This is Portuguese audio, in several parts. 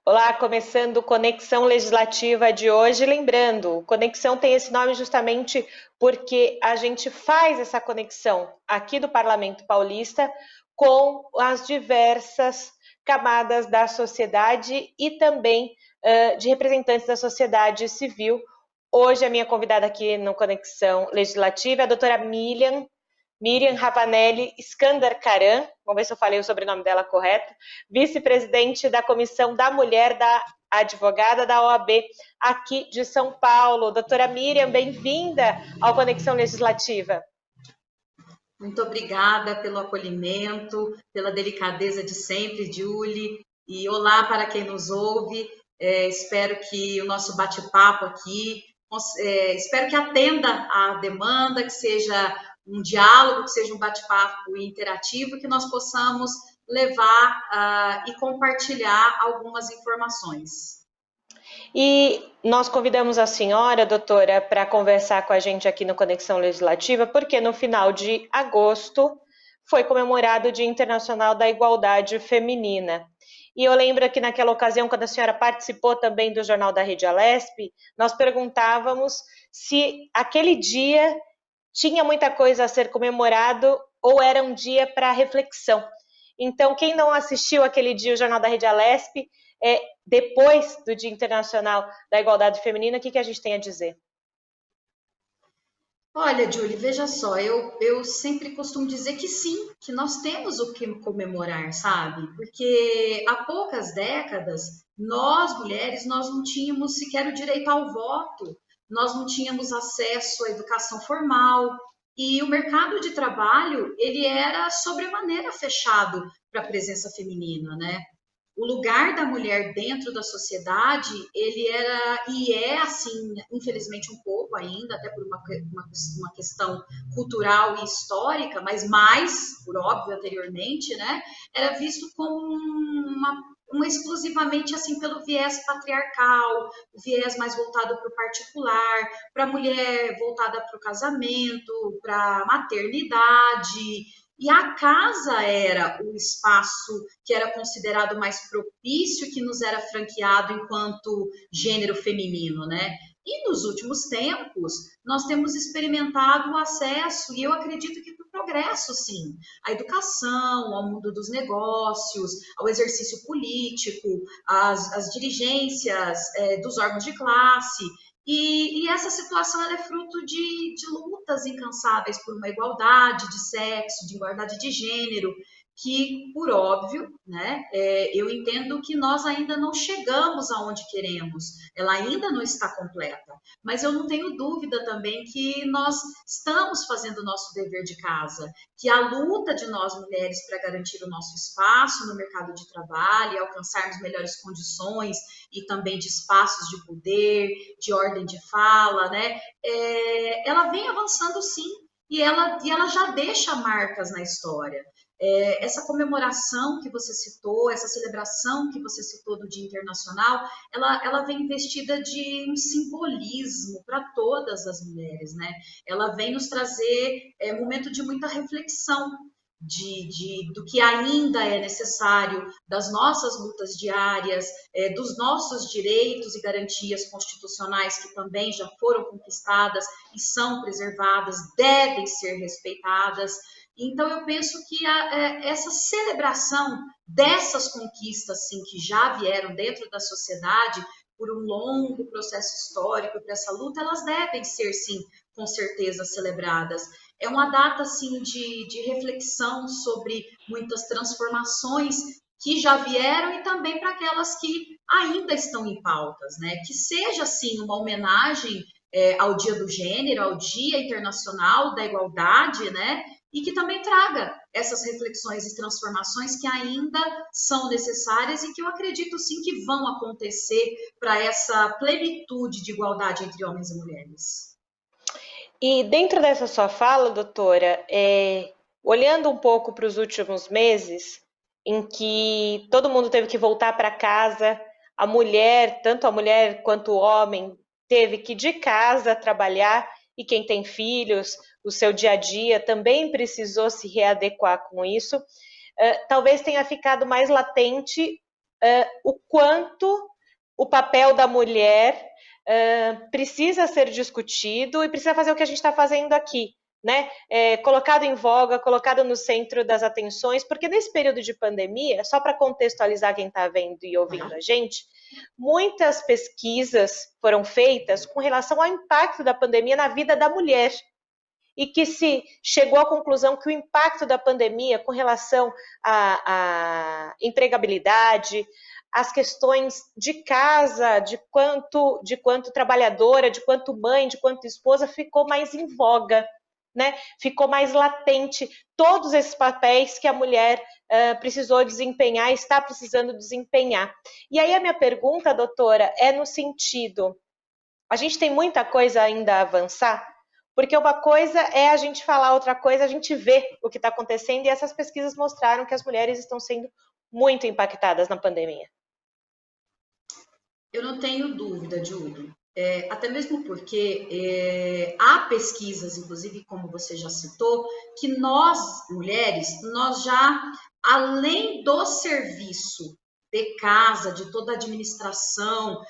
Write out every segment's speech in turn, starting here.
Olá, começando Conexão Legislativa de hoje. Lembrando, Conexão tem esse nome justamente porque a gente faz essa conexão aqui do Parlamento Paulista com as diversas camadas da sociedade e também de representantes da sociedade civil. Hoje a minha convidada aqui no Conexão Legislativa é a doutora Miriam Ravanelli Skandarkaran, vamos ver se eu falei o sobrenome dela correto, vice-presidente da Comissão da Mulher da advogada da OAB aqui de São Paulo. Doutora Miriam, bem-vinda ao Conexão Legislativa. Muito obrigada pelo acolhimento, pela delicadeza de sempre, Julie. E olá para quem nos ouve. Espero que o nosso bate-papo aqui, espero que atenda à demanda, que seja um diálogo, que seja um bate-papo interativo, que nós possamos levar e compartilhar algumas informações. E nós convidamos a senhora, doutora, para conversar com a gente aqui no Conexão Legislativa, porque no final de agosto foi comemorado o Dia Internacional da Igualdade Feminina. E eu lembro que naquela ocasião, quando a senhora participou também do Jornal da Rede Alesp, nós perguntávamos se aquele dia tinha muita coisa a ser comemorado ou era um dia para reflexão. Então, quem não assistiu aquele dia o Jornal da Rede Alesp, depois do Dia Internacional da Igualdade Feminina, o que a gente tem a dizer? Olha, Julie, veja só, eu sempre costumo dizer que sim, que nós temos o que comemorar, sabe? Porque há poucas décadas, nós mulheres, nós não tínhamos sequer o direito ao voto, nós não tínhamos acesso à educação formal e o mercado de trabalho, ele era sobremaneira fechado para a presença feminina, né? O lugar da mulher dentro da sociedade, ele era e é assim, infelizmente um pouco ainda, até por uma questão cultural e histórica, mas mais, por óbvio, anteriormente, né, era visto como uma exclusivamente assim pelo viés patriarcal, o viés mais voltado para o particular, para a mulher voltada para o casamento, para a maternidade, e a casa era o espaço que era considerado mais propício, que nos era franqueado enquanto gênero feminino, né? E nos últimos tempos, nós temos experimentado o acesso, e eu acredito que para o progresso, sim, à educação, ao mundo dos negócios, ao exercício político, às dirigências dos órgãos de classe. E essa situação ela é fruto de lutas incansáveis por uma igualdade de sexo, de igualdade de gênero, que, por óbvio, né, eu entendo que nós ainda não chegamos aonde queremos, ela ainda não está completa, mas eu não tenho dúvida também que nós estamos fazendo o nosso dever de casa, que a luta de nós mulheres para garantir o nosso espaço no mercado de trabalho e alcançarmos melhores condições e também de espaços de poder, de ordem de fala, né, ela vem avançando sim, e ela já deixa marcas na história. Essa comemoração que você citou, essa celebração que você citou do Dia Internacional, ela vem investida de um simbolismo para todas as mulheres, né? Ela vem nos trazer momento de muita reflexão, do que ainda é necessário, das nossas lutas diárias, dos nossos direitos e garantias constitucionais que também já foram conquistadas e são preservadas, devem ser respeitadas. Então, eu penso que essa celebração dessas conquistas, sim, que já vieram dentro da sociedade por um longo processo histórico, para essa luta, elas devem ser, sim, com certeza celebradas. É uma data, assim, de reflexão sobre muitas transformações que já vieram e também para aquelas que ainda estão em pautas, né? Que seja, assim, uma homenagem ao Dia do Gênero, ao Dia Internacional da Igualdade, né? E que também traga essas reflexões e transformações que ainda são necessárias e que eu acredito sim que vão acontecer para essa plenitude de igualdade entre homens e mulheres. E dentro dessa sua fala, doutora, olhando um pouco para os últimos meses, em que todo mundo teve que voltar para casa, a mulher, tanto a mulher quanto o homem, teve que ir de casa trabalhar, e quem tem filhos, o seu dia a dia também precisou se readequar com isso. Talvez tenha ficado mais latente o quanto o papel da mulher precisa ser discutido e precisa fazer o que a gente está fazendo aqui, né? Colocado em voga, colocado no centro das atenções, porque nesse período de pandemia, só para contextualizar quem está vendo e ouvindo a gente, muitas pesquisas foram feitas com relação ao impacto da pandemia na vida da mulher, e que se chegou à conclusão que o impacto da pandemia com relação à empregabilidade, as questões de casa, de quanto trabalhadora, de quanto mãe, de quanto esposa, ficou mais em voga, né? Ficou mais latente todos esses papéis que a mulher precisou desempenhar e está precisando desempenhar. E aí a minha pergunta, doutora, é no sentido, a gente tem muita coisa ainda a avançar, porque uma coisa é a gente falar, outra coisa é a gente ver o que está acontecendo, e essas pesquisas mostraram que as mulheres estão sendo muito impactadas na pandemia. Eu não tenho dúvida, Júlio. Até mesmo porque há pesquisas, inclusive, como você já citou, que nós, mulheres, nós já, além do serviço de casa, de toda a administração,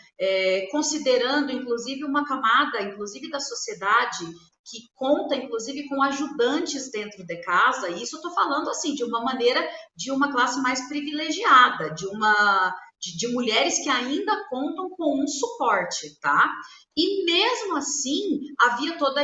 considerando, inclusive, uma camada, inclusive, da sociedade que conta, inclusive, com ajudantes dentro de casa, e isso eu estou falando, assim, de uma maneira, de uma classe mais privilegiada, de mulheres que ainda contam com um suporte, tá? E mesmo assim, havia toda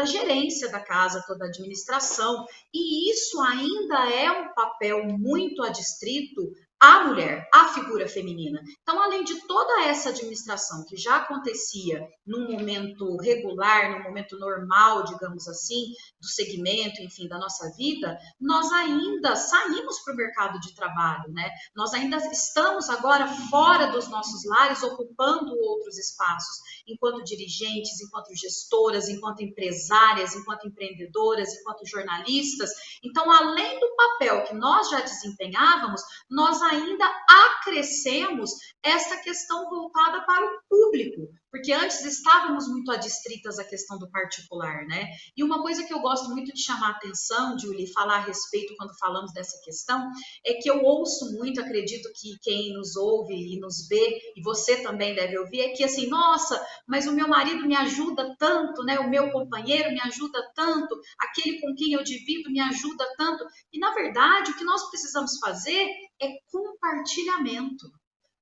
a gerência da casa, toda a administração, e isso ainda é um papel muito adstrito à mulher, à figura feminina. Então, além de toda essa administração que já acontecia num momento regular, num momento normal, digamos assim, do segmento, enfim, da nossa vida, nós ainda saímos para o mercado de trabalho, né? Nós ainda estamos agora fora dos nossos lares, ocupando outros espaços, enquanto dirigentes, enquanto gestoras, enquanto empresárias, enquanto empreendedoras, enquanto jornalistas. Então, além do papel que nós já desempenhávamos, nós ainda acrescemos essa questão voltada para o público, porque antes estávamos muito adstritas à questão do particular, né? E uma coisa que eu gosto muito de chamar a atenção, Julie, falar a respeito quando falamos dessa questão, é que eu ouço muito, acredito que quem nos ouve e nos vê, e você também deve ouvir, é que assim, nossa, mas o meu marido me ajuda tanto, né? O meu companheiro me ajuda tanto, aquele com quem eu divido me ajuda tanto. E, na verdade, o que nós precisamos fazer é compartilhamento.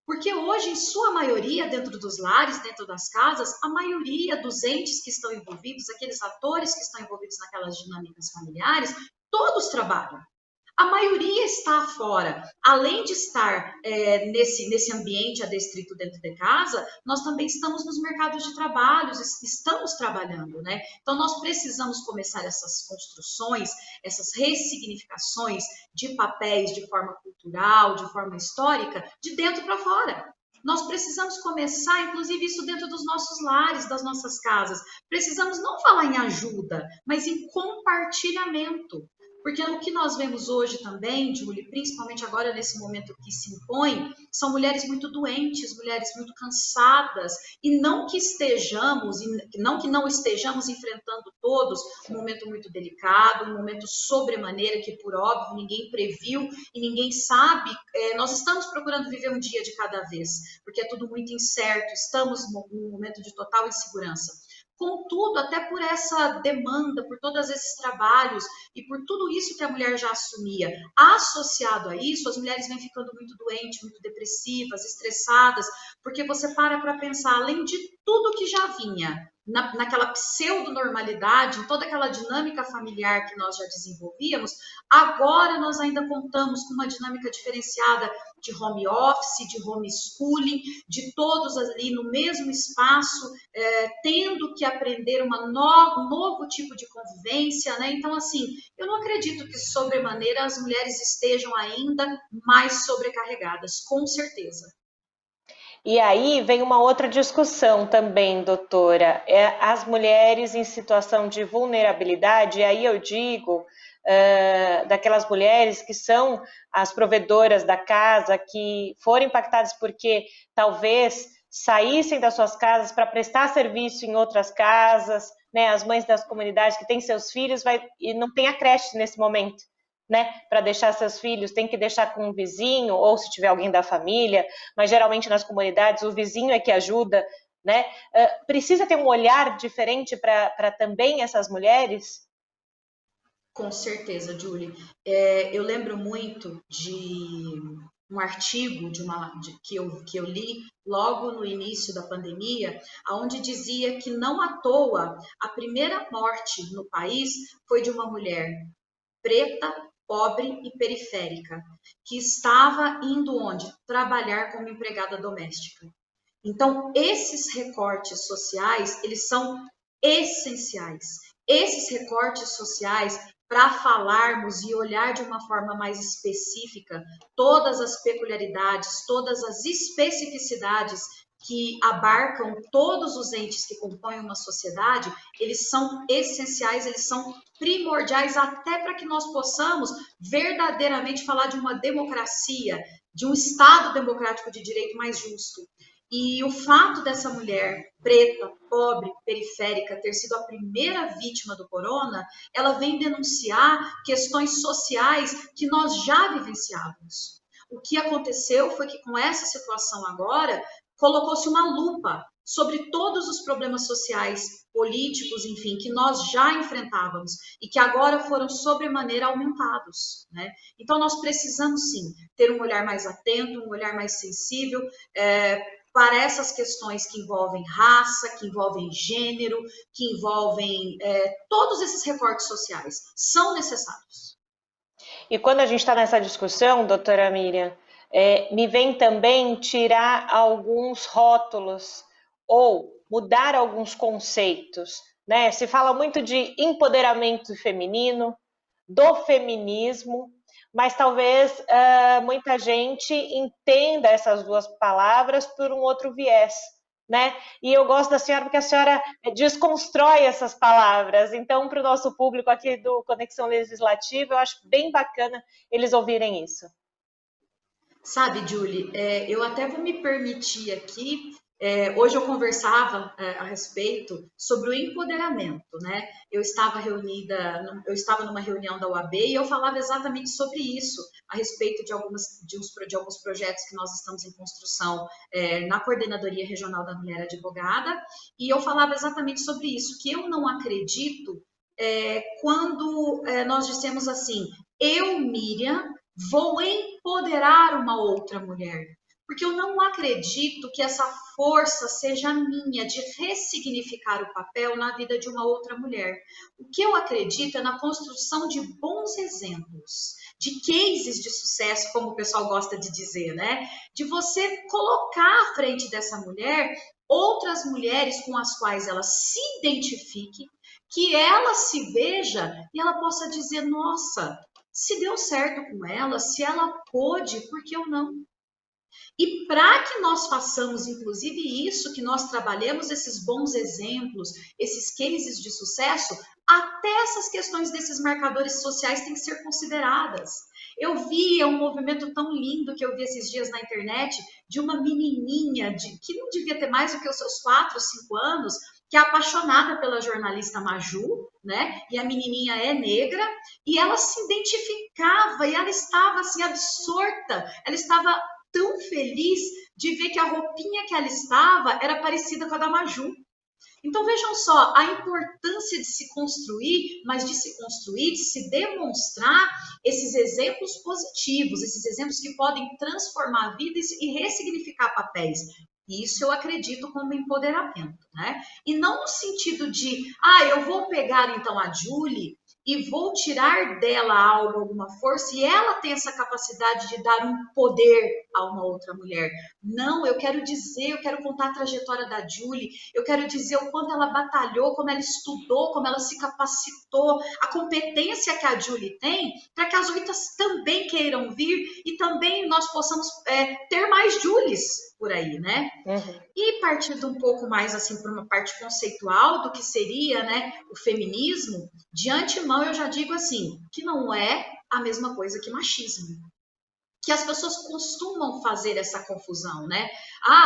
Porque hoje, em sua maioria, dentro dos lares, dentro das casas, a maioria dos entes que estão envolvidos, aqueles atores que estão envolvidos naquelas dinâmicas familiares, todos trabalham. A maioria está fora. Além de estar nesse ambiente adstrito dentro de casa, nós também estamos nos mercados de trabalho, estamos trabalhando, né? Então, nós precisamos começar essas construções, essas ressignificações de papéis de forma cultural, de forma histórica, de dentro para fora. Nós precisamos começar, inclusive, isso dentro dos nossos lares, das nossas casas. Precisamos não falar em ajuda, mas em compartilhamento. Porque o que nós vemos hoje também, Julie, principalmente agora nesse momento que se impõe, são mulheres muito doentes, mulheres muito cansadas, e não que não estejamos enfrentando todos um momento muito delicado, um momento sobremaneira que, por óbvio, ninguém previu e ninguém sabe. Nós estamos procurando viver um dia de cada vez, porque é tudo muito incerto, estamos num momento de total insegurança. Contudo, até por essa demanda, por todos esses trabalhos e por tudo isso que a mulher já assumia, associado a isso, as mulheres vêm ficando muito doentes, muito depressivas, estressadas, porque você para pensar, além de tudo que já vinha, naquela pseudo-normalidade, em toda aquela dinâmica familiar que nós já desenvolvíamos, agora nós ainda contamos com uma dinâmica diferenciada de home office, de homeschooling, de todos ali no mesmo espaço, tendo que aprender um novo tipo de convivência, né? Então, assim, eu não acredito que sobremaneira as mulheres estejam ainda mais sobrecarregadas, com certeza. E aí vem uma outra discussão também, doutora, as mulheres em situação de vulnerabilidade, e aí eu digo daquelas mulheres que são as provedoras da casa, que foram impactadas porque talvez saíssem das suas casas para prestar serviço em outras casas, né, as mães das comunidades que têm seus filhos e não tem a creche nesse momento, né, para deixar seus filhos, tem que deixar com um vizinho, ou se tiver alguém da família, mas geralmente nas comunidades o vizinho é que ajuda, né? Precisa ter um olhar diferente para também essas mulheres? Com certeza, Julie. Eu lembro muito de um artigo que eu li logo no início da pandemia, onde dizia que não à toa a primeira morte no país foi de uma mulher preta, pobre e periférica, que estava indo onde? Trabalhar como empregada doméstica. Então, esses recortes sociais, eles são essenciais. Esses recortes sociais, para falarmos e olhar de uma forma mais específica todas as peculiaridades, todas as especificidades que abarcam todos os entes que compõem uma sociedade, eles são essenciais, eles são primordiais até para que nós possamos verdadeiramente falar de uma democracia, de um Estado democrático de direito mais justo. E o fato dessa mulher preta, pobre, periférica, ter sido a primeira vítima do corona, ela vem denunciar questões sociais que nós já vivenciávamos. O que aconteceu foi que com essa situação agora, colocou-se uma lupa sobre todos os problemas sociais, políticos, enfim, que nós já enfrentávamos e que agora foram sobremaneira aumentados, né? Então nós precisamos sim ter um olhar mais atento, um olhar mais sensível, para essas questões que envolvem raça, que envolvem gênero, que envolvem todos esses recortes sociais, são necessários. E quando a gente está nessa discussão, doutora Miriam, me vem também tirar alguns rótulos ou mudar alguns conceitos, né? Se fala muito de empoderamento feminino, do feminismo, mas talvez muita gente entenda essas duas palavras por um outro viés, né? E eu gosto da senhora porque a senhora desconstrói essas palavras. Então, para o nosso público aqui do Conexão Legislativa, eu acho bem bacana eles ouvirem isso. Sabe, Julie, eu até vou me permitir aqui. Hoje eu conversava a respeito sobre o empoderamento, né? Eu estava numa reunião da UAB e eu falava exatamente sobre isso, a respeito de alguns projetos que nós estamos em construção na Coordenadoria Regional da Mulher Advogada, e eu falava exatamente sobre isso, que eu não acredito quando nós dissemos assim, eu, Miriam, vou empoderar uma outra mulher. Porque eu não acredito que essa força seja minha de ressignificar o papel na vida de uma outra mulher. O que eu acredito é na construção de bons exemplos, de cases de sucesso, como o pessoal gosta de dizer, né? De você colocar à frente dessa mulher outras mulheres com as quais ela se identifique, que ela se veja e ela possa dizer, nossa, se deu certo com ela, se ela pôde, por que eu não? E para que nós façamos, inclusive, isso, que nós trabalhemos esses bons exemplos, esses cases de sucesso, até essas questões desses marcadores sociais têm que ser consideradas. Eu vi um movimento tão lindo que eu vi esses dias na internet de uma menininha que não devia ter mais do que os seus 4, 5 anos, que é apaixonada pela jornalista Maju, né? E a menininha é negra, e ela se identificava, e ela estava assim absorta, ela estava tão feliz de ver que a roupinha que ela estava era parecida com a da Maju. Então vejam só a importância de se construir, mas de se construir, de se demonstrar esses exemplos positivos, esses exemplos que podem transformar vidas e ressignificar papéis. Isso eu acredito como empoderamento, né? E não no sentido de, eu vou pegar então a Julie e vou tirar dela algo, alguma força, e ela tem essa capacidade de dar um poder a uma outra mulher. Não, eu quero dizer, eu quero contar a trajetória da Julie, eu quero dizer o quanto ela batalhou, como ela estudou, como ela se capacitou, a competência que a Julie tem, para que as outras também queiram vir e também nós possamos ter mais Julies por aí, né? Uhum. E partindo um pouco mais assim para uma parte conceitual do que seria, né, o feminismo, de antemão eu já digo assim, que não é a mesma coisa que machismo. Que as pessoas costumam fazer essa confusão, né?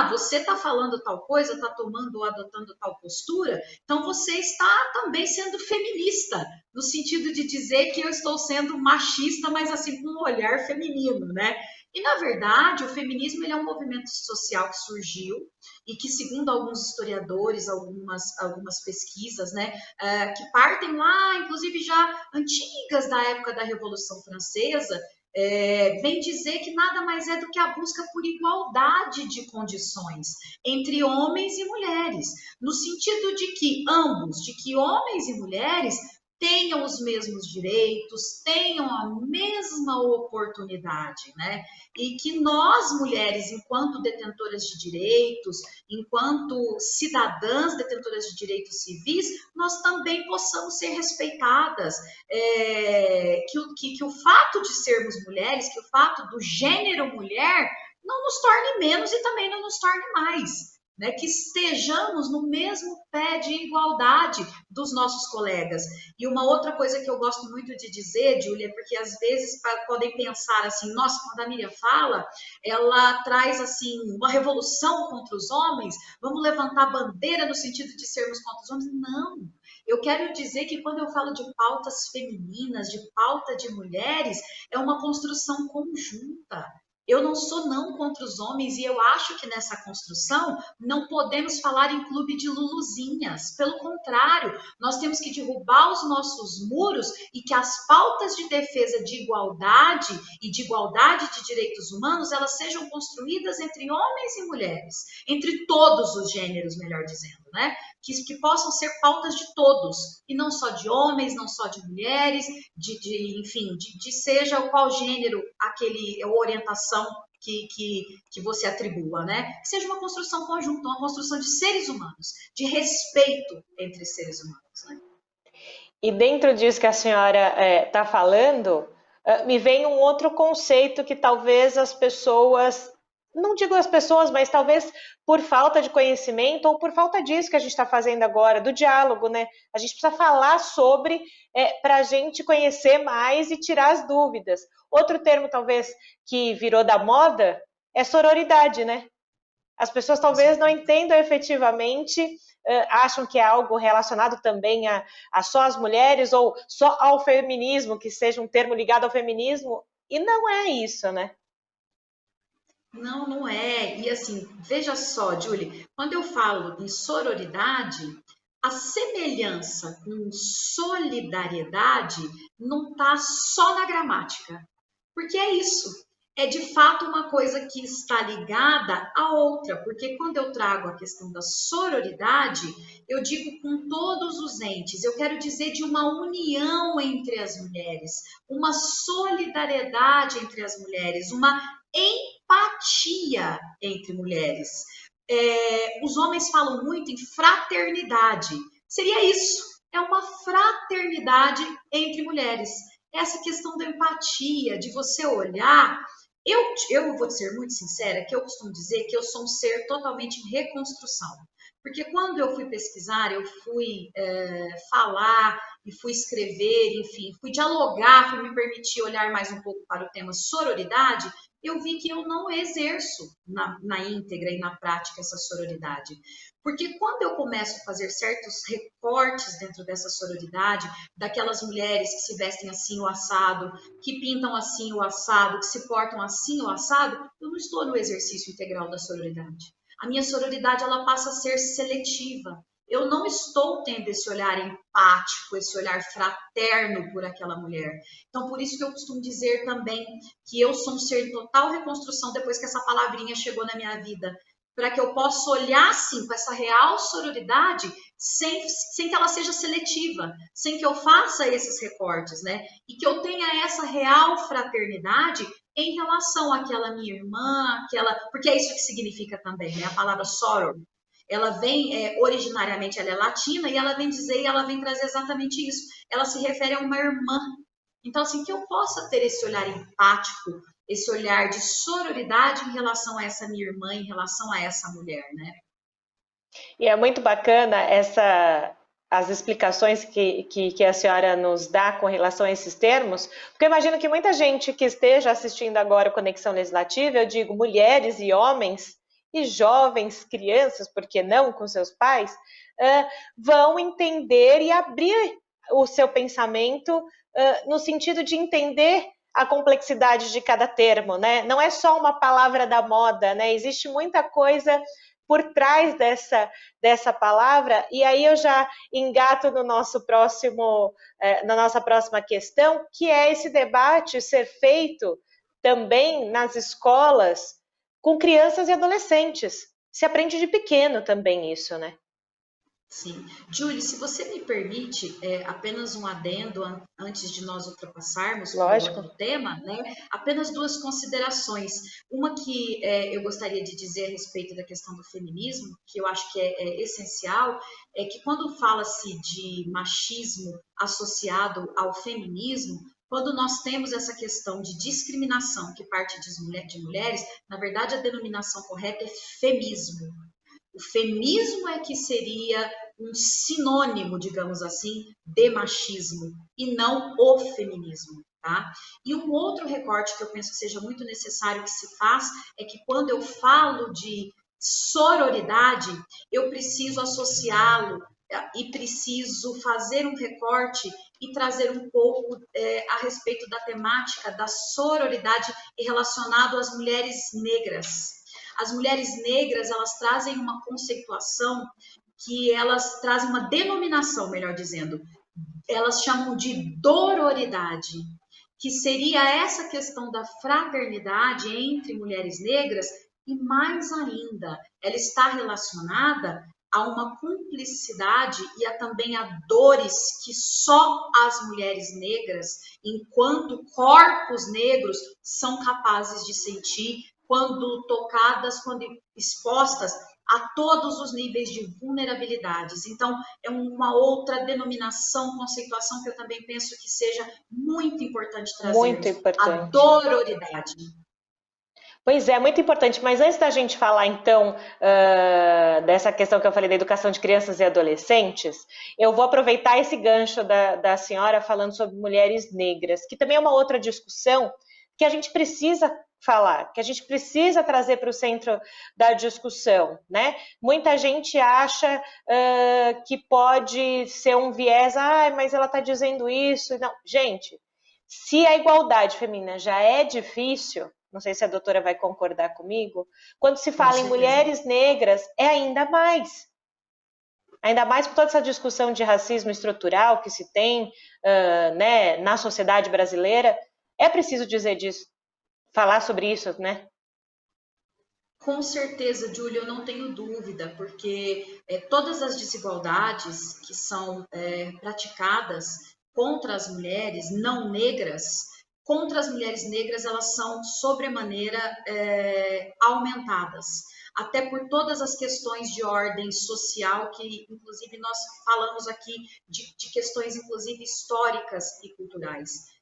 Você está falando tal coisa, está tomando ou adotando tal postura, então você está também sendo feminista. no sentido de dizer que eu estou sendo machista, mas assim com um olhar feminino, né? E na verdade, o feminismo ele é um movimento social que surgiu e que, segundo alguns historiadores, algumas pesquisas, né, que partem lá, inclusive já antigas da época da Revolução Francesa, vem dizer que nada mais é do que a busca por igualdade de condições entre homens e mulheres, no sentido de que homens e mulheres tenham os mesmos direitos, tenham a mesma oportunidade, né? E que nós, mulheres, enquanto detentoras de direitos, enquanto cidadãs detentoras de direitos civis, nós também possamos ser respeitadas, que o fato de sermos mulheres, que o fato do gênero mulher não nos torne menos e também não nos torne mais. Né, que estejamos no mesmo pé de igualdade dos nossos colegas. E uma outra coisa que eu gosto muito de dizer, Júlia, porque às vezes podem pensar assim, nossa, quando a Miriam fala, ela traz assim uma revolução contra os homens, vamos levantar bandeira no sentido de sermos contra os homens. Não, eu quero dizer que quando eu falo de pautas femininas, de pauta de mulheres, é uma construção conjunta. Eu não sou não contra os homens e eu acho que nessa construção não podemos falar em clube de luluzinhas. Pelo contrário, nós temos que derrubar os nossos muros e que as pautas de defesa de igualdade e de igualdade de direitos humanos, elas sejam construídas entre homens e mulheres, entre todos os gêneros, melhor dizendo, né? Que possam ser pautas de todos, e não só de homens, não só de mulheres, enfim, de seja qual gênero, aquele orientação que você atribua, né? Que seja uma construção conjunta, uma construção de seres humanos, de respeito entre seres humanos, né? E dentro disso que a senhora está falando, me vem um outro conceito que talvez as pessoas, não digo as pessoas, mas talvez por falta de conhecimento ou por falta disso que a gente está fazendo agora, do diálogo, né? A gente precisa falar sobre para a gente conhecer mais e tirar as dúvidas. Outro termo talvez que virou da moda é sororidade, né? As pessoas talvez não entendam efetivamente, acham que é algo relacionado também a só as mulheres ou só ao feminismo, que seja um termo ligado ao feminismo, e não é isso, né? Não, não é. E assim, veja só, Julie, quando eu falo em sororidade, a semelhança com solidariedade não está só na gramática, porque é isso. É de fato uma coisa que está ligada à outra, porque quando eu trago a questão da sororidade, eu digo com todos os entes, eu quero dizer de uma união entre as mulheres, uma solidariedade entre as mulheres, uma empatia entre mulheres. Os homens falam muito em fraternidade. Seria isso, é uma fraternidade entre mulheres. Essa questão da empatia, de você olhar. Eu vou ser muito sincera, que eu costumo dizer que eu sou um ser totalmente em reconstrução. Porque quando eu fui pesquisar, eu fui falar e fui escrever, enfim, fui dialogar, fui me permitir olhar mais um pouco para o tema sororidade, eu vi que eu não exerço na íntegra e na prática essa sororidade. Porque quando eu começo a fazer certos recortes dentro dessa sororidade, daquelas mulheres que se vestem assim o assado, que pintam assim o assado, que se portam assim o assado, eu não estou no exercício integral da sororidade. A minha sororidade ela passa a ser seletiva. Eu não estou tendo esse olhar empático, esse olhar fraterno por aquela mulher. Então, por isso que eu costumo dizer também que eu sou um ser em total reconstrução depois que essa palavrinha chegou na minha vida, para que eu possa olhar, sim, com essa real sororidade, sem que ela seja seletiva, sem que eu faça esses recortes, né? E que eu tenha essa real fraternidade em relação àquela minha irmã, porque é isso que significa também, né? A palavra soror. Ela vem, originariamente, ela é latina, e ela vem dizer, e ela vem trazer exatamente isso. Ela se refere a uma irmã. Então, assim, que eu possa ter esse olhar empático, esse olhar de sororidade em relação a essa minha irmã, em relação a essa mulher, né? E é muito bacana as explicações que a senhora nos dá com relação a esses termos, porque eu imagino que muita gente que esteja assistindo agora o Conexão Legislativa, eu digo mulheres e homens, e jovens, crianças, por que não, com seus pais, vão entender e abrir o seu pensamento no sentido de entender a complexidade de cada termo, né? Não é só uma palavra da moda, né? Existe muita coisa por trás dessa palavra, e aí eu já engato no nosso próximo, na nossa próxima questão, que é esse debate ser feito também nas escolas com crianças e adolescentes. Se aprende de pequeno também isso, né? Sim. Julie, se você me permite, apenas um adendo antes de nós ultrapassarmos para o Lógico. outro tema, né? Apenas duas considerações. Uma que eu gostaria de dizer a respeito da questão do feminismo, que eu acho que é essencial, é que quando fala-se de machismo associado ao feminismo, quando nós temos essa questão de discriminação que parte de mulheres, na verdade a denominação correta é femismo. O feminismo é que seria um sinônimo, digamos assim, de machismo e não o feminismo, tá? E um outro recorte que eu penso que seja muito necessário que se faz é que quando eu falo de sororidade, eu preciso associá-lo e preciso fazer um recorte e trazer um pouco a respeito da temática da sororidade relacionado às mulheres negras. As mulheres negras, elas trazem uma conceituação que elas trazem uma denominação, melhor dizendo, elas chamam de dororidade, que seria essa questão da fraternidade entre mulheres negras e mais ainda, ela está relacionada a uma cumplicidade e também a dores que só as mulheres negras, enquanto corpos negros, são capazes de sentir quando tocadas, quando expostas a todos os níveis de vulnerabilidades. Então, é uma outra denominação, conceituação que eu também penso que seja muito importante Muito trazermos, a importante. dororidade. Pois é, muito importante. Mas antes da gente falar, então, dessa questão que eu falei da educação de crianças e adolescentes, eu vou aproveitar esse gancho da senhora falando sobre mulheres negras, que também é uma outra discussão que a gente precisa falar, que a gente precisa trazer para o centro da discussão, né? Muita gente acha que pode ser um viés, mas ela está dizendo isso. Não, gente, se a igualdade feminina já é difícil, não sei se a doutora vai concordar comigo, quando se Com fala em certeza. mulheres negras, é ainda mais. Ainda mais por toda essa discussão de racismo estrutural que se tem né, na sociedade brasileira, é preciso dizer disso, falar sobre isso, né? Com certeza, Júlia, eu não tenho dúvida, porque todas as desigualdades que são praticadas contra as mulheres não negras, contra as mulheres negras, elas são sobremaneira aumentadas, até por todas as questões de ordem social, que inclusive nós falamos aqui de questões, inclusive históricas e culturais.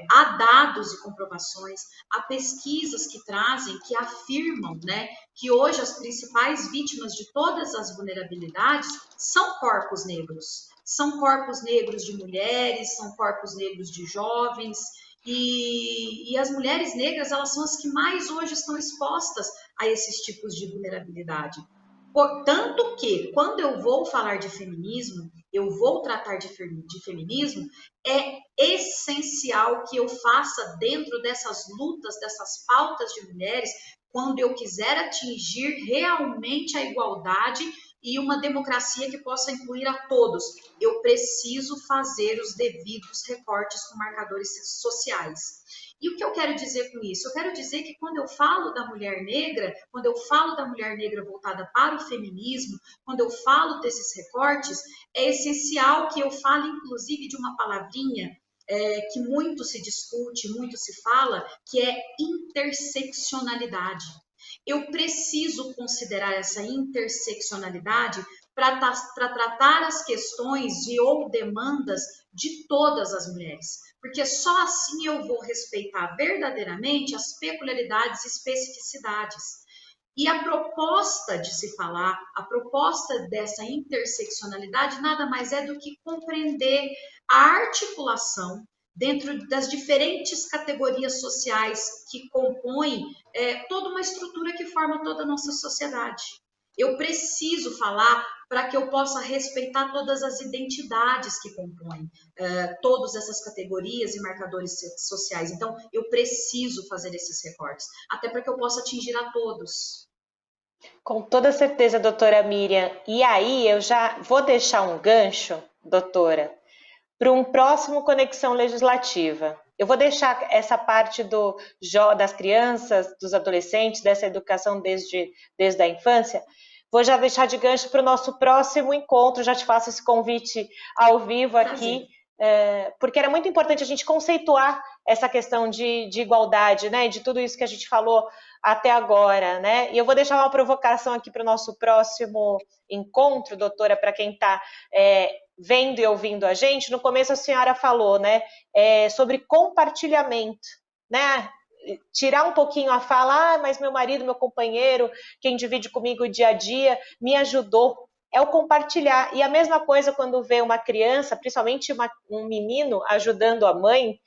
Há dados e comprovações, há pesquisas que trazem, que afirmam, né, que hoje as principais vítimas de todas as vulnerabilidades são corpos negros. São corpos negros de mulheres, são corpos negros de jovens, e as mulheres negras, elas são as que mais hoje estão expostas a esses tipos de vulnerabilidade. Portanto que, quando eu vou falar de feminismo, eu vou tratar de feminismo, é essencial que eu faça dentro dessas lutas, dessas pautas de mulheres, quando eu quiser atingir realmente a igualdade e uma democracia que possa incluir a todos. Eu preciso fazer os devidos recortes com marcadores sociais. E o que eu quero dizer com isso? Eu quero dizer que quando eu falo da mulher negra, quando eu falo da mulher negra voltada para o feminismo, quando eu falo desses recortes, é essencial que eu fale, inclusive, de uma palavrinha que muito se discute, muito se fala, que é interseccionalidade. Eu preciso considerar essa interseccionalidade para tratar as questões ou demandas de todas as mulheres, porque só assim eu vou respeitar verdadeiramente as peculiaridades e especificidades. E a proposta de se falar, a proposta dessa interseccionalidade nada mais é do que compreender a articulação dentro das diferentes categorias sociais que compõem toda uma estrutura que forma toda a nossa sociedade. Eu preciso falar para que eu possa respeitar todas as identidades que compõem todas essas categorias e marcadores sociais. Então, eu preciso fazer esses recortes, até para que eu possa atingir a todos. Com toda certeza, doutora Miriam. E aí, eu já vou deixar um gancho, doutora, para um próximo Conexão Legislativa. Eu vou deixar essa parte das crianças, dos adolescentes, dessa educação desde a infância. Vou já deixar de gancho para o nosso próximo encontro. Já te faço esse convite ao vivo aqui, porque era muito importante a gente conceituar essa questão de igualdade, né? De tudo isso que a gente falou até agora, né? E eu vou deixar uma provocação aqui para o nosso próximo encontro, doutora, para quem está vendo e ouvindo a gente. No começo a senhora falou, né, sobre compartilhamento, né? Tirar um pouquinho a fala, mas meu marido, meu companheiro, quem divide comigo o dia a dia, me ajudou. É o compartilhar. E a mesma coisa quando vê uma criança, principalmente um menino, ajudando a mãe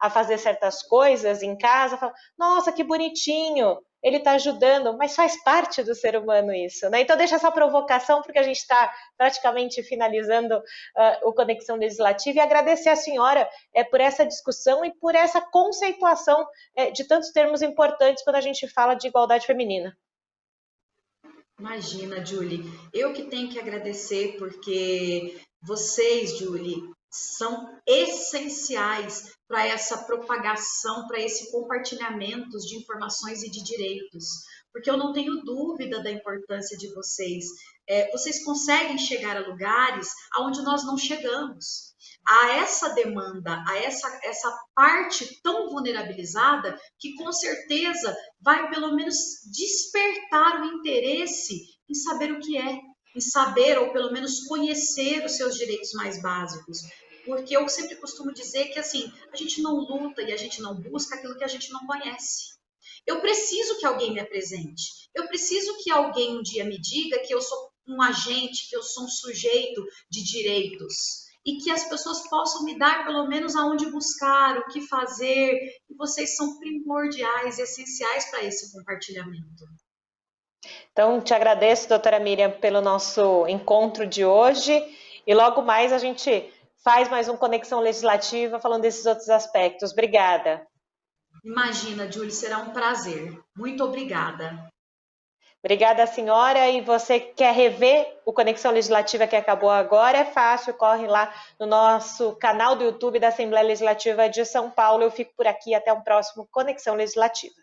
a fazer certas coisas em casa, fala, nossa, que bonitinho, ele está ajudando, mas faz parte do ser humano isso, né? Então deixa essa provocação, porque a gente está praticamente finalizando o Conexão Legislativa, e agradecer a senhora por essa discussão e por essa conceituação de tantos termos importantes quando a gente fala de igualdade feminina. Imagina, Julie, eu que tenho que agradecer, porque vocês, Julie, são essenciais para essa propagação, para esse compartilhamento de informações e de direitos, porque eu não tenho dúvida da importância de vocês. Vocês conseguem chegar a lugares aonde nós não chegamos. A essa demanda, a essa parte tão vulnerabilizada, que com certeza vai pelo menos despertar o interesse em saber o que é, em saber ou pelo menos conhecer os seus direitos mais básicos. Porque eu sempre costumo dizer que assim, a gente não luta e a gente não busca aquilo que a gente não conhece. Eu preciso que alguém me apresente. Eu preciso que alguém um dia me diga que eu sou um agente, que eu sou um sujeito de direitos. E que as pessoas possam me dar pelo menos aonde buscar, o que fazer. E vocês são primordiais, essenciais para esse compartilhamento. Então, te agradeço, doutora Miriam, pelo nosso encontro de hoje. E logo mais a gente faz mais um Conexão Legislativa falando desses outros aspectos. Obrigada. Imagina, Julie, será um prazer. Muito obrigada. Obrigada, senhora. E você quer rever o Conexão Legislativa que acabou agora? É fácil, corre lá no nosso canal do YouTube da Assembleia Legislativa de São Paulo. Eu fico por aqui, até um próximo Conexão Legislativa.